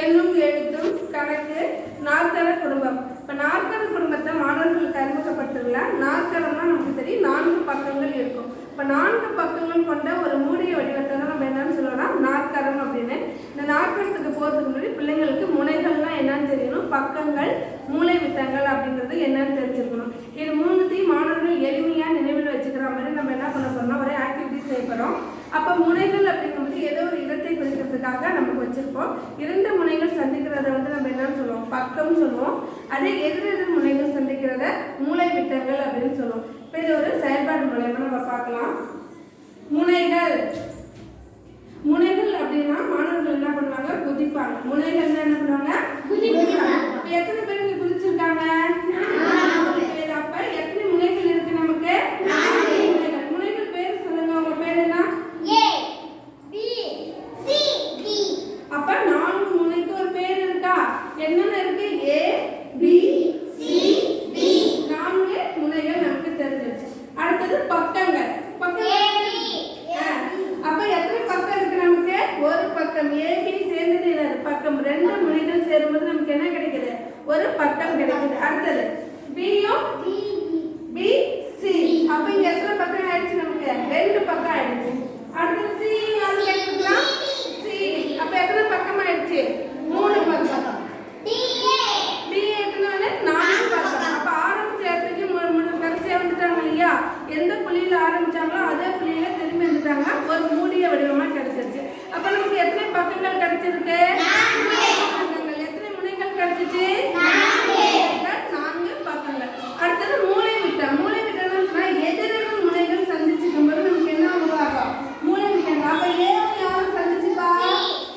எண்ணும் எழுத்தும் கணக்கு நாற்கர குடும்பம். இப்போ நாற்கர குடும்பத்தை மாணவர்களுக்கு அறிமுகப்படுத்துறதுல நாற்கரம்னா நமக்கு தெரியும் 4 பக்கங்கள் இருக்கும். இப்போ 4 பக்கங்கள் கொண்ட ஒரு மூடிய வடிவத்தை தான் நம்ம என்னன்னு சொல்லுவோம்னா நாற்கரம் அப்படின்னு. இந்த நாற்கரத்துக்கு போகிறதுக்கு முன்னாடி பிள்ளைங்களுக்கு முனைகள்லாம் என்னன்னு தெரியணும், பக்கங்கள் மூளை விட்டங்கள் அப்படிங்கிறது என்னன்னு தெரிஞ்சிருக்கணும். இது 3த்தையும் மாணவர்கள் எளிமையாக நினைவில் வச்சுக்கிற மாதிரி நம்ம என்ன பண்ண போறோம்னா ஒரு ஆக்டிவிட்டி செய்ய போகிறோம். அப்போ முனைகள் அப்படிங்கும்போது ஏதோ ஒரு இடத்தை குறிக்கிறதுக்காக நமக்கு வச்சிருப்போம். 2 முனைகள் சந்திக்கிறத வந்து நம்ம என்னன்னு சொல்லுவோம், பக்கம் சொல்லுவோம். அதே எதிரெதிர் முனைகள் சந்திக்கிறத மூளை விட்டங்கள் அப்படின்னு சொல்லுவோம். இப்போ இது ஒரு செயல்பாடு மூலமா நம்ம பார்க்கலாம். முனைகள் முனைகள் அப்படின்னா மாணவர்கள் என்ன பண்ணுவாங்க, குதிப்பாங்க. முனைகள் என்ன பண்ணுவாங்க, குதிப்பாங்க. இப்போ எத்தனை பேர் இங்க குதிச்சிருக்காங்க? 4 பேர். அப்ப எத்தனை முனைகள் இருக்கு நமக்கு? 4 முனைகள். முனைகள் பேர் சொல்லுங்க, உங்க பேர் என்ன? A B C D. அப்ப 4 முனைக்கு ஒரு பேர் இருக்கா? என்னென்ன இருக்கு? A B C D. 4 முனைகள் நமக்கு தெரிஞ்சிருச்சு. அடுத்தது பக்கங்கள். பக்கங்கள் அப்ப எத்தனை பக்கம் இருக்கு நமக்கு? ஒரு பக்கம். AB சேர்ந்தது என்னது? பக்கம். 2 முனைகள் சேரும்போது நமக்கு என்ன கிடைக்குது? ஒரு பக்கம் கிடைக்குது. அடுத்தது Bயும் BC. அப்ப இங்க எத்தனை பக்கம் ஆயிடுச்சு நமக்கு? 2 பக்கம் ஆயிடுச்சு. அடுத்து C அது கேட்கலாம். CD. அப்ப எத்தனை பக்கம் ஆயிடுச்சு? 3 பக்கம். D எத்தனை? 4 பக்கம். அப்ப ஆரம்பிச்ச இடத்துக்கு கடைசியா வந்துட்டாங்க இல்லையா? எந்த புள்ளியில ஆரம்பிச்சாங்களோ அதே புள்ளியில திரும்பி வந்துட்டாங்க. ஒரு மூடிய வடிவமா கிடைச்சிருச்சு. அப்ப நமக்கு எத்தனை பக்கங்கள் கிடைச்சிருக்கு? 4 பக்கங்கள். எத்தனை முனைகள் கிடைச்சிச்சு? 4 பக்கங்கள். அடுத்தது மூளை விட்டம். மூளை விட்டம்னு சொன்னா எதிரெதிர் முனைகள் சந்திச்சுக்கும் போது நமக்கு என்ன உருவாகும்? மூளை விட்டம். அப்ப A யாரும் சந்திச்சுப்பா?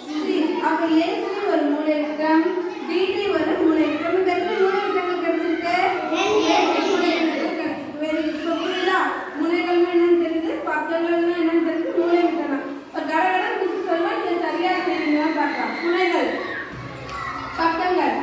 C. அப்ப AC ஒரு மூளை விட்டம், DD ஒரு மூளை விட்டம். நமக்கு எத்தனை மூளை விட்டங்கள் கிடைச்சிருக்கு? 2 மூளை விட்டங்கள். இப்போ புரியுதா? முனைகள்னா என்னன்னு தெரியுது, பக்கங்கள்னா என்னன்னு தெரியுது, மூளை விட்டம். இப்போ கடகட மிஸ் சொல்லுவா, இதை சரியா செய்யுங்கன்னு பார்க்கலாம். முனைகள், பக்கங்கள்,